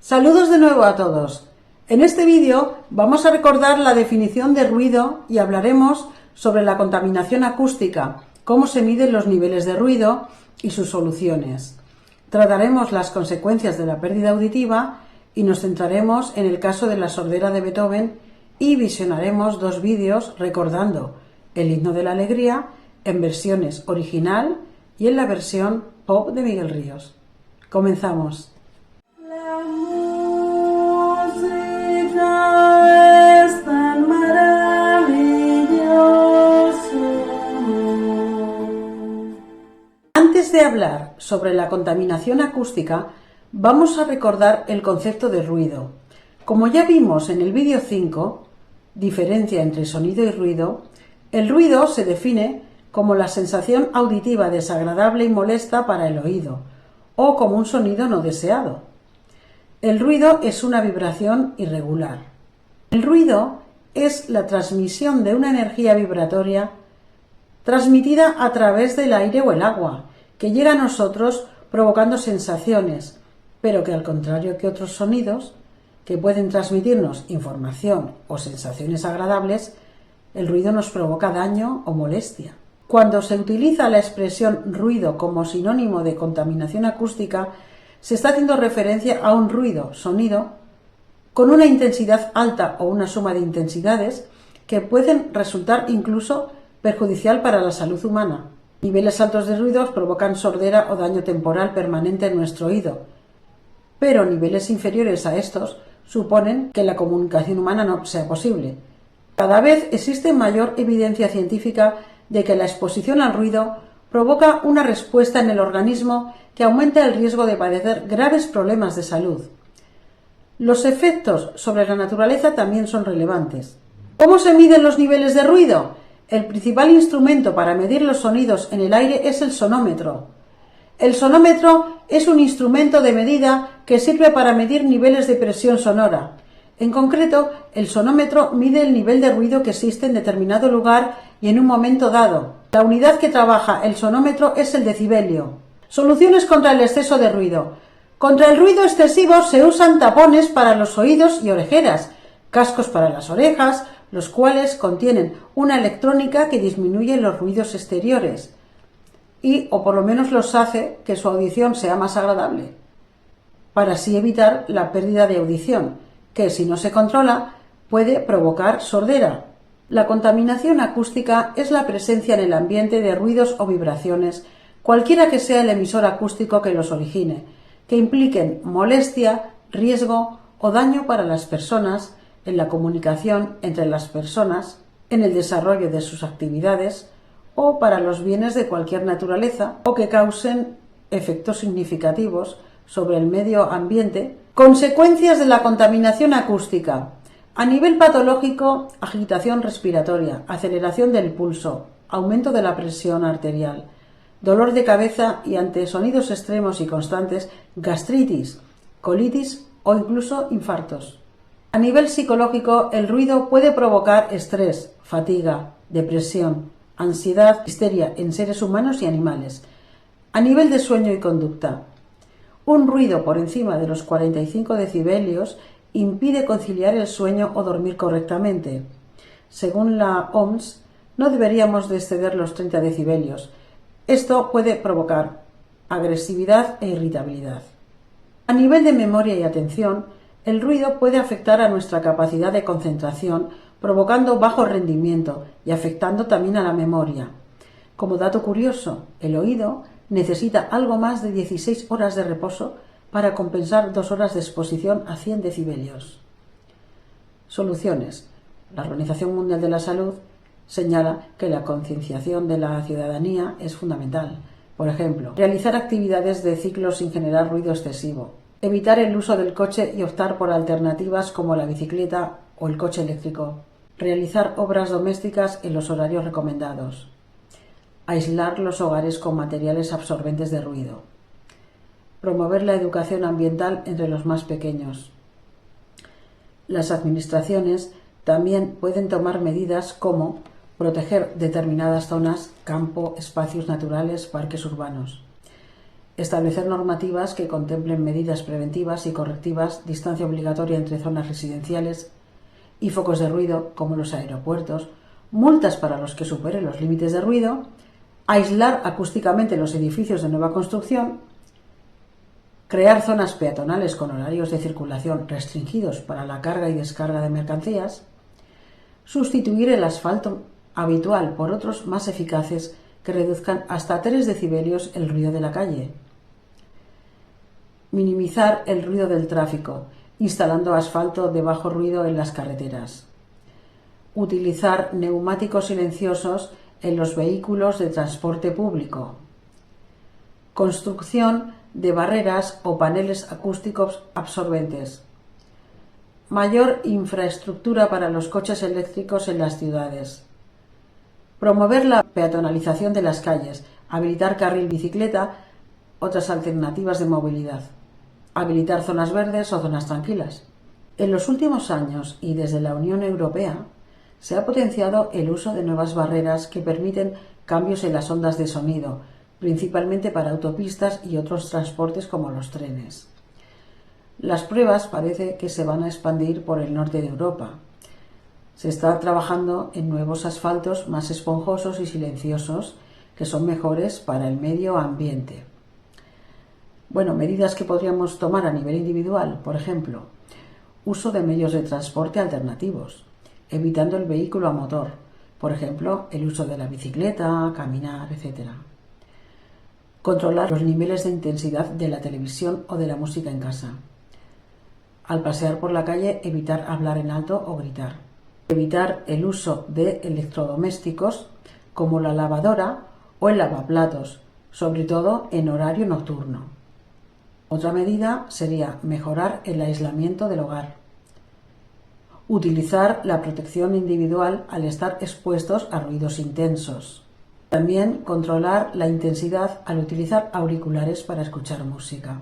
Saludos de nuevo a todos. En este vídeo vamos a recordar la definición de ruido y hablaremos sobre la contaminación acústica, cómo se miden los niveles de ruido y sus soluciones. Trataremos las consecuencias de la pérdida auditiva y nos centraremos en el caso de la sordera de Beethoven y visionaremos dos vídeos recordando el himno de la alegría en versiones original y en la versión pop de Miguel Ríos. Comenzamos. Antes de hablar sobre la contaminación acústica, vamos a recordar el concepto de ruido. Como ya vimos en el vídeo 5, diferencia entre sonido y ruido, el ruido se define como la sensación auditiva desagradable y molesta para el oído, o como un sonido no deseado. El ruido es una vibración irregular. El ruido es la transmisión de una energía vibratoria transmitida a través del aire o el agua, que llega a nosotros provocando sensaciones, pero que al contrario que otros sonidos, que pueden transmitirnos información o sensaciones agradables, el ruido nos provoca daño o molestia. Cuando se utiliza la expresión ruido como sinónimo de contaminación acústica, se está haciendo referencia a un ruido, sonido, con una intensidad alta o una suma de intensidades que pueden resultar incluso perjudicial para la salud humana. Niveles altos de ruidos provocan sordera o daño temporal permanente en nuestro oído, pero niveles inferiores a estos suponen que la comunicación humana no sea posible. Cada vez existe mayor evidencia científica de que la exposición al ruido provoca una respuesta en el organismo que aumenta el riesgo de padecer graves problemas de salud. Los efectos sobre la naturaleza también son relevantes. ¿Cómo se miden los niveles de ruido? El principal instrumento para medir los sonidos en el aire es el sonómetro. El sonómetro es un instrumento de medida que sirve para medir niveles de presión sonora. En concreto, el sonómetro mide el nivel de ruido que existe en determinado lugar y en un momento dado. La unidad que trabaja el sonómetro es el decibelio. Soluciones contra el exceso de ruido. Contra el ruido excesivo se usan tapones para los oídos y orejeras, cascos para las orejas, los cuales contienen una electrónica que disminuye los ruidos exteriores o por lo menos los hace que su audición sea más agradable, para así evitar la pérdida de audición, que si no se controla puede provocar sordera. La contaminación acústica es la presencia en el ambiente de ruidos o vibraciones, cualquiera que sea el emisor acústico que los origine, que impliquen molestia, riesgo o daño para las personas, en la comunicación entre las personas, en el desarrollo de sus actividades o para los bienes de cualquier naturaleza o que causen efectos significativos sobre el medio ambiente. Consecuencias de la contaminación acústica. A nivel patológico, agitación respiratoria, aceleración del pulso, aumento de la presión arterial, dolor de cabeza y ante sonidos extremos y constantes, gastritis, colitis o incluso infartos. A nivel psicológico, el ruido puede provocar estrés, fatiga, depresión, ansiedad, histeria en seres humanos y animales. A nivel de sueño y conducta, un ruido por encima de los 45 decibelios impide conciliar el sueño o dormir correctamente. Según la OMS, no deberíamos de exceder los 30 decibelios. Esto puede provocar agresividad e irritabilidad. A nivel de memoria y atención, el ruido puede afectar a nuestra capacidad de concentración, provocando bajo rendimiento y afectando también a la memoria. Como dato curioso, el oído necesita algo más de 16 horas de reposo para compensar 2 horas de exposición a 100 decibelios. Soluciones. La Organización Mundial de la Salud señala que la concienciación de la ciudadanía es fundamental. Por ejemplo, realizar actividades de ciclo sin generar ruido excesivo. Evitar el uso del coche y optar por alternativas como la bicicleta o el coche eléctrico. Realizar obras domésticas en los horarios recomendados. Aislar los hogares con materiales absorbentes de ruido. Promover la educación ambiental entre los más pequeños. Las administraciones también pueden tomar medidas como proteger determinadas zonas, campo, espacios naturales, parques urbanos. Establecer normativas que contemplen medidas preventivas y correctivas, distancia obligatoria entre zonas residenciales y focos de ruido, como los aeropuertos, multas para los que superen los límites de ruido, aislar acústicamente los edificios de nueva construcción, crear zonas peatonales con horarios de circulación restringidos para la carga y descarga de mercancías, sustituir el asfalto habitual por otros más eficaces que reduzcan hasta 3 decibelios el ruido de la calle, minimizar el ruido del tráfico, instalando asfalto de bajo ruido en las carreteras, utilizar neumáticos silenciosos en los vehículos de transporte público, construcción de barreras o paneles acústicos absorbentes, mayor infraestructura para los coches eléctricos en las ciudades, promover la peatonalización de las calles, habilitar carril bicicleta, otras alternativas de movilidad, habilitar zonas verdes o zonas tranquilas. En los últimos años y desde la Unión Europea se ha potenciado el uso de nuevas barreras que permiten cambios en las ondas de sonido, principalmente para autopistas y otros transportes como los trenes. Las pruebas parece que se van a expandir por el norte de Europa. Se está trabajando en nuevos asfaltos más esponjosos y silenciosos que son mejores para el medio ambiente. Bueno, medidas que podríamos tomar a nivel individual, por ejemplo, uso de medios de transporte alternativos, evitando el vehículo a motor, por ejemplo, el uso de la bicicleta, caminar, etc. Controlar los niveles de intensidad de la televisión o de la música en casa. Al pasear por la calle, evitar hablar en alto o gritar. Evitar el uso de electrodomésticos como la lavadora o el lavaplatos, sobre todo en horario nocturno. Otra medida sería mejorar el aislamiento del hogar. Utilizar la protección individual al estar expuestos a ruidos intensos. También controlar la intensidad al utilizar auriculares para escuchar música.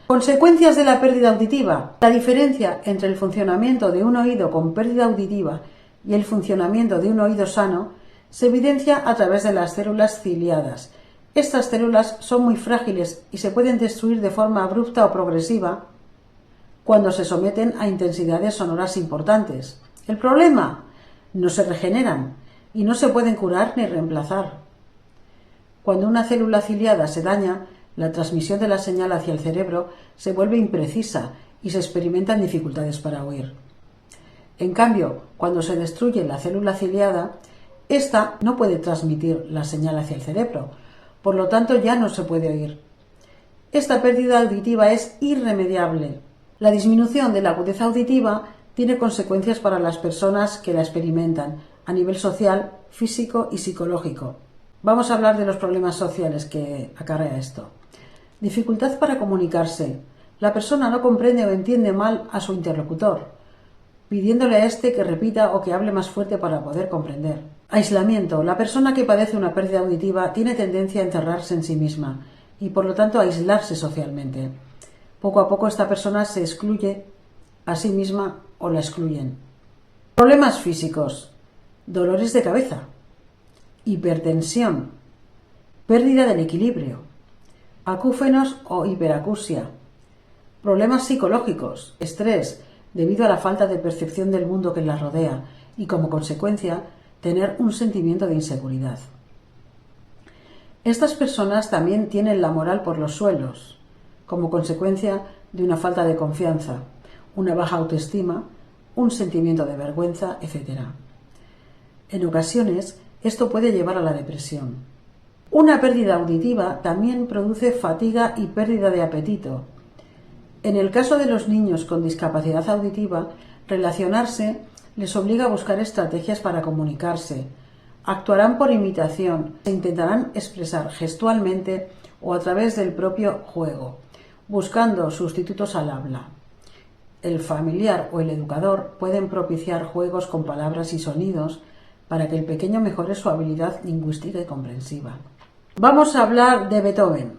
Consecuencias de la pérdida auditiva. La diferencia entre el funcionamiento de un oído con pérdida auditiva y el funcionamiento de un oído sano se evidencia a través de las células ciliadas. Estas células son muy frágiles y se pueden destruir de forma abrupta o progresiva cuando se someten a intensidades sonoras importantes. El problema: no se regeneran y no se pueden curar ni reemplazar. Cuando una célula ciliada se daña, la transmisión de la señal hacia el cerebro se vuelve imprecisa y se experimentan dificultades para oír. En cambio, cuando se destruye la célula ciliada, ésta no puede transmitir la señal hacia el cerebro, por lo tanto ya no se puede oír. Esta pérdida auditiva es irremediable. La disminución de la agudeza auditiva tiene consecuencias para las personas que la experimentan a nivel social, físico y psicológico. Vamos a hablar de los problemas sociales que acarrea esto. Dificultad para comunicarse. La persona no comprende o entiende mal a su interlocutor, pidiéndole a éste que repita o que hable más fuerte para poder comprender. Aislamiento. La persona que padece una pérdida auditiva tiene tendencia a encerrarse en sí misma y por lo tanto a aislarse socialmente. Poco a poco esta persona se excluye a sí misma o la excluyen. Problemas físicos. Dolores de cabeza, hipertensión, pérdida del equilibrio, acúfenos o hiperacusia, problemas psicológicos, estrés debido a la falta de percepción del mundo que la rodea y como consecuencia tener un sentimiento de inseguridad. Estas personas también tienen la moral por los suelos, como consecuencia de una falta de confianza, una baja autoestima, un sentimiento de vergüenza, etc. En ocasiones, esto puede llevar a la depresión. Una pérdida auditiva también produce fatiga y pérdida de apetito. En el caso de los niños con discapacidad auditiva, relacionarse les obliga a buscar estrategias para comunicarse. Actuarán por imitación, se intentarán expresar gestualmente o a través del propio juego, buscando sustitutos al habla. El familiar o el educador pueden propiciar juegos con palabras y sonidos para que el pequeño mejore su habilidad lingüística y comprensiva. Vamos a hablar de Beethoven.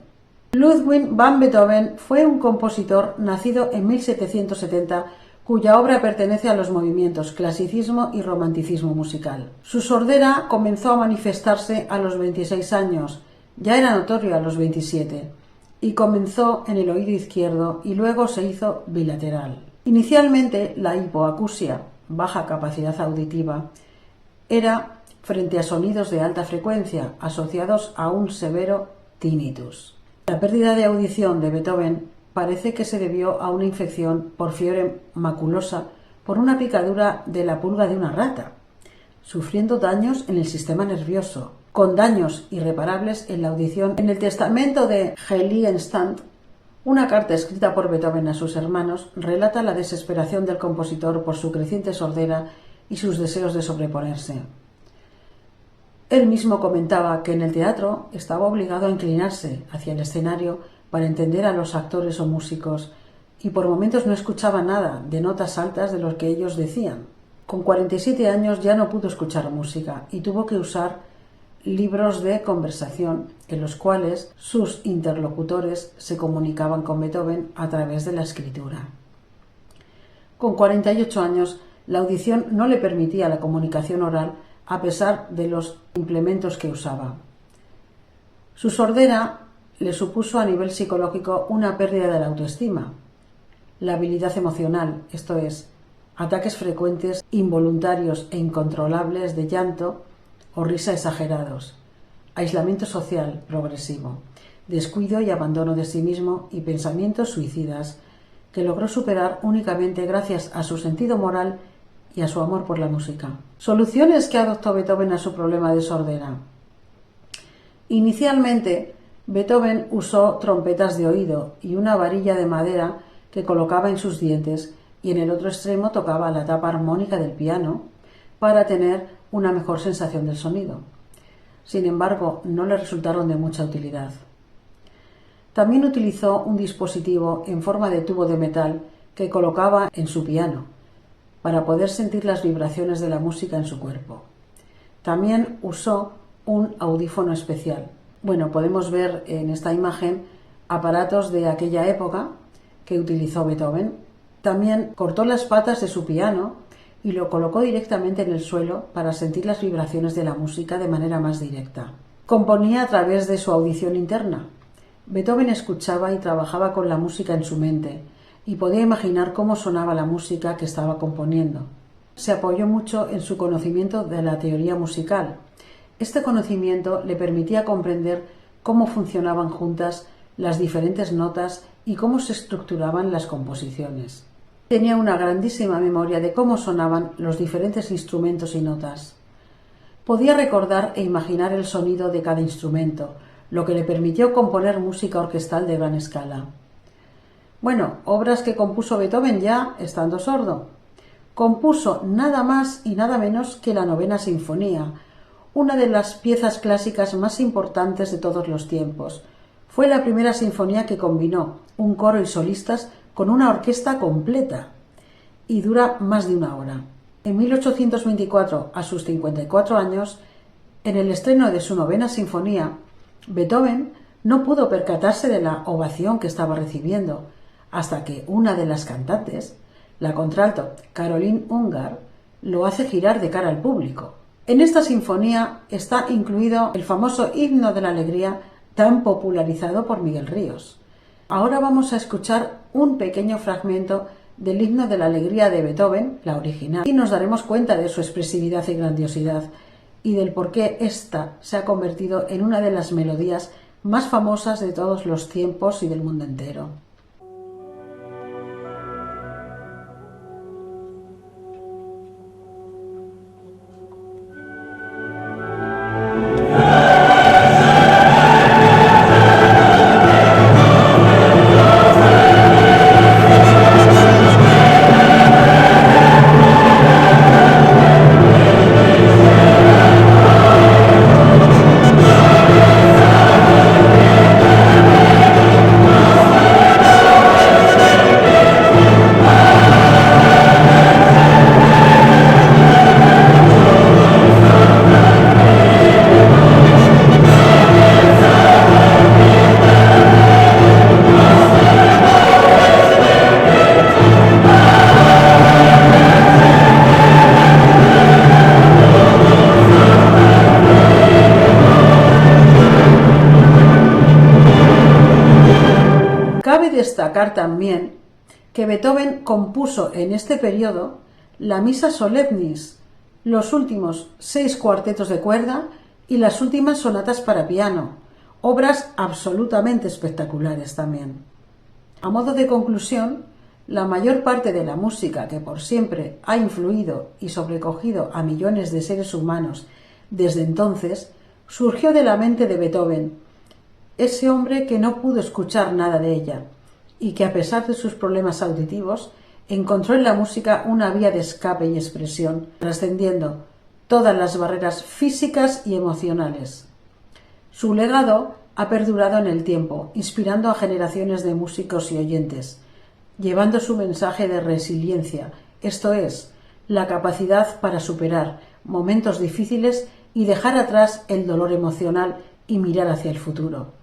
Ludwig van Beethoven fue un compositor nacido en 1770 cuya obra pertenece a los movimientos clasicismo y romanticismo musical. Su sordera comenzó a manifestarse a los 26 años, ya era notorio a los 27. y comenzó en el oído izquierdo y luego se hizo bilateral. Inicialmente la hipoacusia, baja capacidad auditiva, era frente a sonidos de alta frecuencia asociados a un severo tinnitus. La pérdida de audición de Beethoven parece que se debió a una infección por fiebre maculosa por una picadura de la pulga de una rata, sufriendo daños en el sistema nervioso, con daños irreparables en la audición. En el testamento de Heiligenstadt, una carta escrita por Beethoven a sus hermanos relata la desesperación del compositor por su creciente sordera y sus deseos de sobreponerse. Él mismo comentaba que en el teatro estaba obligado a inclinarse hacia el escenario para entender a los actores o músicos y por momentos no escuchaba nada de notas altas de lo que ellos decían. Con 47 años ya no pudo escuchar música y tuvo que usar libros de conversación en los cuales sus interlocutores se comunicaban con Beethoven a través de la escritura. Con 48 años, la audición no le permitía la comunicación oral a pesar de los implementos que usaba. Su sordera le supuso a nivel psicológico una pérdida de la autoestima, la habilidad emocional, esto es, ataques frecuentes, involuntarios e incontrolables de llanto o risa exagerados, aislamiento social progresivo, descuido y abandono de sí mismo y pensamientos suicidas que logró superar únicamente gracias a su sentido moral y a su amor por la música. Soluciones que adoptó Beethoven a su problema de sordera. Inicialmente, Beethoven usó trompetas de oído y una varilla de madera que colocaba en sus dientes y en el otro extremo tocaba la tapa armónica del piano para tener una mejor sensación del sonido. Sin embargo, no le resultaron de mucha utilidad. También utilizó un dispositivo en forma de tubo de metal que colocaba en su piano para poder sentir las vibraciones de la música en su cuerpo. También usó un audífono especial. Bueno, podemos ver en esta imagen aparatos de aquella época que utilizó Beethoven. También cortó las patas de su piano y lo colocó directamente en el suelo para sentir las vibraciones de la música de manera más directa. Componía a través de su audición interna. Beethoven escuchaba y trabajaba con la música en su mente y podía imaginar cómo sonaba la música que estaba componiendo. Se apoyó mucho en su conocimiento de la teoría musical. Este conocimiento le permitía comprender cómo funcionaban juntas las diferentes notas y cómo se estructuraban las composiciones. Tenía una grandísima memoria de cómo sonaban los diferentes instrumentos y notas. Podía recordar e imaginar el sonido de cada instrumento, lo que le permitió componer música orquestal de gran escala. Bueno, obras que compuso Beethoven ya estando sordo. Compuso nada más y nada menos que la Novena Sinfonía, una de las piezas clásicas más importantes de todos los tiempos. Fue la primera sinfonía que combinó un coro y solistas con una orquesta completa y dura más de una hora. En 1824, a sus 54 años, en el estreno de su Novena Sinfonía, Beethoven no pudo percatarse de la ovación que estaba recibiendo, hasta que una de las cantantes, la contralto Caroline Ungar, lo hace girar de cara al público. En esta sinfonía está incluido el famoso Himno de la Alegría tan popularizado por Miguel Ríos. Ahora vamos a escuchar un pequeño fragmento del Himno de la Alegría de Beethoven, la original, y nos daremos cuenta de su expresividad y grandiosidad y del por qué ésta se ha convertido en una de las melodías más famosas de todos los tiempos y del mundo entero. que Beethoven compuso en este periodo la Missa Solemnis, los últimos 6 cuartetos de cuerda y las últimas sonatas para piano, obras absolutamente espectaculares también. A modo de conclusión, la mayor parte de la música que por siempre ha influido y sobrecogido a millones de seres humanos desde entonces surgió de la mente de Beethoven, ese hombre que no pudo escuchar nada de ella y que a pesar de sus problemas auditivos encontró en la música una vía de escape y expresión, trascendiendo todas las barreras físicas y emocionales. Su legado ha perdurado en el tiempo, inspirando a generaciones de músicos y oyentes, llevando su mensaje de resiliencia, esto es, la capacidad para superar momentos difíciles y dejar atrás el dolor emocional y mirar hacia el futuro.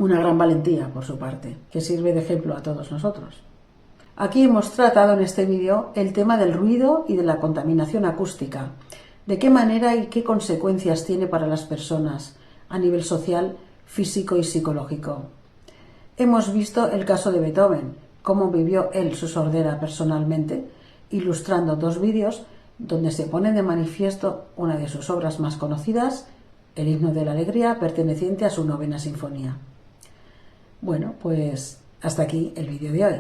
Una gran valentía, por su parte, que sirve de ejemplo a todos nosotros. Aquí hemos tratado en este vídeo el tema del ruido y de la contaminación acústica, de qué manera y qué consecuencias tiene para las personas a nivel social, físico y psicológico. Hemos visto el caso de Beethoven, cómo vivió él su sordera personalmente, ilustrando 2 vídeos donde se pone de manifiesto una de sus obras más conocidas, el Himno de la Alegría, perteneciente a su 9ª sinfonía. Bueno, pues hasta aquí el vídeo de hoy.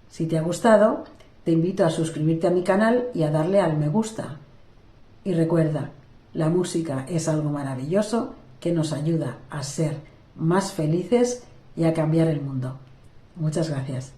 Si te ha gustado, te invito a suscribirte a mi canal y a darle al me gusta. Y recuerda, la música es algo maravilloso que nos ayuda a ser más felices y a cambiar el mundo. Muchas gracias.